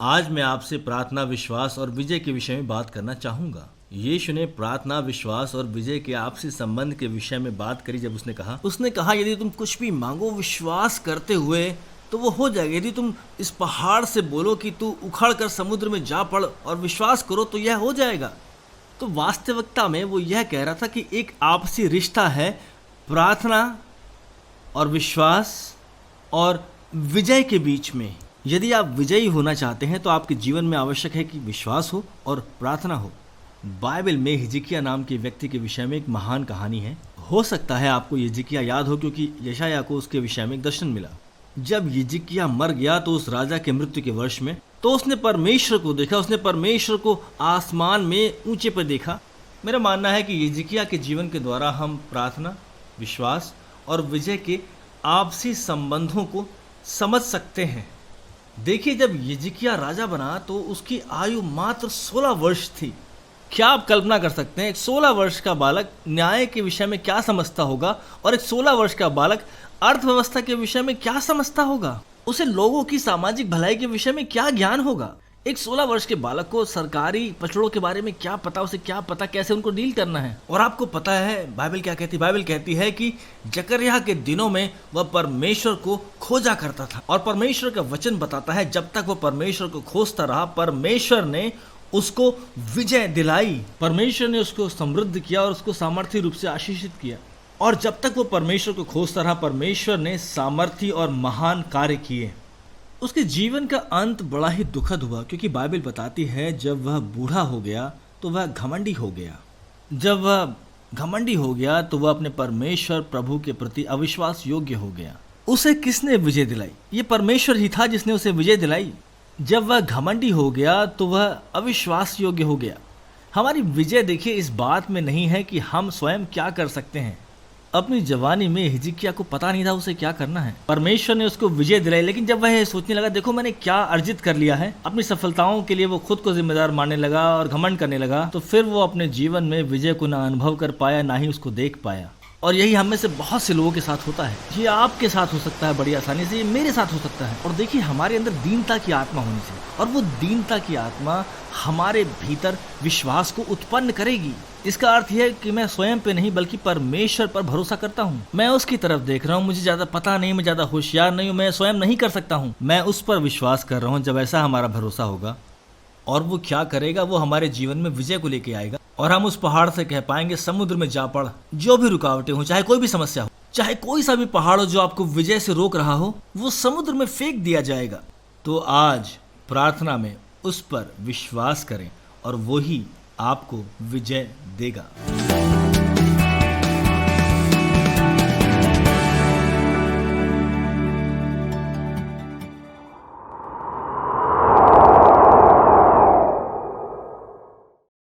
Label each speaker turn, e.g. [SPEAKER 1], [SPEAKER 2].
[SPEAKER 1] आज मैं आपसे प्रार्थना, विश्वास और विजय के विषय में बात करना चाहूंगा। यीशु ने प्रार्थना, विश्वास और विजय के आपसी संबंध के विषय में बात करी जब उसने कहा यदि तुम कुछ भी मांगो विश्वास करते हुए तो वो हो जाएगा। यदि तुम इस पहाड़ से बोलो कि तू उखड़ कर समुद्र में जा पड़ और विश्वास करो तो यह हो जाएगा। तो वास्तविकता में वो यह कह रहा था कि एक आपसी रिश्ता है प्रार्थना और विश्वास और विजय के बीच में। यदि आप विजयी होना चाहते हैं तो आपके जीवन में आवश्यक है कि विश्वास हो और प्रार्थना हो। बाइबल में हिजकिय्याह नाम के व्यक्ति के विषय में एक महान कहानी है। हो सकता है आपको हिजकिय्याह याद हो, क्योंकि यशायाह को उसके विषय में एक दर्शन मिला। जब हिजकिय्याह मर गया तो उस राजा के मृत्यु के वर्ष में तो उसने परमेश्वर को देखा। उसने परमेश्वर को आसमान में ऊंचे पर देखा। मेरा मानना है कि हिजकिय्याह के जीवन के द्वारा हम प्रार्थना, विश्वास और विजय के आपसी संबंधों को समझ सकते हैं। देखिए, जब हिजकिय्याह राजा बना तो उसकी आयु मात्र 16 वर्ष थी। क्या आप कल्पना कर सकते हैं एक 16 वर्ष का बालक न्याय के विषय में क्या समझता होगा, और एक 16 वर्ष का बालक अर्थव्यवस्था के विषय में क्या समझता होगा? उसे लोगों की सामाजिक भलाई के विषय में क्या ज्ञान होगा? एक 16 वर्ष के बालक को सरकारी पचड़ों के बारे में क्या पता? उसे क्या पता कैसे उनको डील करना है? और आपको पता है बाइबल क्या कहती है? बाइबल कहती है कि जकरिया के दिनों में वह परमेश्वर को खोजा करता था, और परमेश्वर का वचन बताता है जब तक वह परमेश्वर को खोजता रहा परमेश्वर ने उसको विजय दिलाई। परमेश्वर ने उसको समृद्ध किया और उसको सामर्थ्य रूप से आशीषित किया। और जब तक वो परमेश्वर को खोजता रहा परमेश्वर ने सामर्थ्य और महान कार्य किए। उसके जीवन का अंत बड़ा ही दुखद हुआ, क्योंकि बाइबल बताती है जब वह बूढ़ा हो गया तो वह घमंडी हो गया। जब वह घमंडी हो गया तो वह अपने परमेश्वर प्रभु के प्रति अविश्वास योग्य हो गया। उसे किसने विजय दिलाई? ये परमेश्वर ही था जिसने उसे विजय दिलाई। जब वह घमंडी हो गया तो वह अविश्वास योग्य हो गया। हमारी विजय देखिए इस बात में नहीं है कि हम स्वयं क्या कर सकते हैं। अपनी जवानी में हिजकिय्याह को पता नहीं था उसे क्या करना है। परमेश्वर ने उसको विजय दिलाई, लेकिन जब वह सोचने लगा देखो मैंने क्या अर्जित कर लिया है, अपनी सफलताओं के लिए वो खुद को जिम्मेदार मानने लगा और घमंड करने लगा, तो फिर वो अपने जीवन में विजय को ना अनुभव कर पाया, ना ही उसको देख पाया। और यही हम में से बहुत से लोगों के साथ होता है। ये आपके साथ हो सकता है बड़ी आसानी से, ये मेरे साथ हो सकता है। और देखिए हमारे अंदर दीनता की आत्मा होनी चाहिए, और वो दीनता की आत्मा हमारे भीतर विश्वास को उत्पन्न करेगी। इसका अर्थ यह है कि मैं स्वयं पे नहीं बल्कि परमेश्वर पर भरोसा करता हूँ। मैं उसकी तरफ देख रहा हूँ, मुझे ज्यादा पता नहीं, मैं ज्यादा होशियार नहीं हूँ, मैं स्वयं नहीं कर सकता हूँ, मैं उस पर विश्वास कर रहा हूँ। जब ऐसा हमारा भरोसा होगा, और वो क्या करेगा, वो हमारे जीवन में विजय को लेके आएगा, और हम उस पहाड़ से कह पाएंगे समुद्र में जा पड़। जो भी रुकावटें हो, चाहे कोई भी समस्या हो, चाहे कोई सा भी पहाड़ हो जो आपको विजय से रोक रहा हो, वो समुद्र में फेंक दिया जाएगा। तो आज प्रार्थना में उस पर विश्वास करें और वो ही आपको विजय देगा।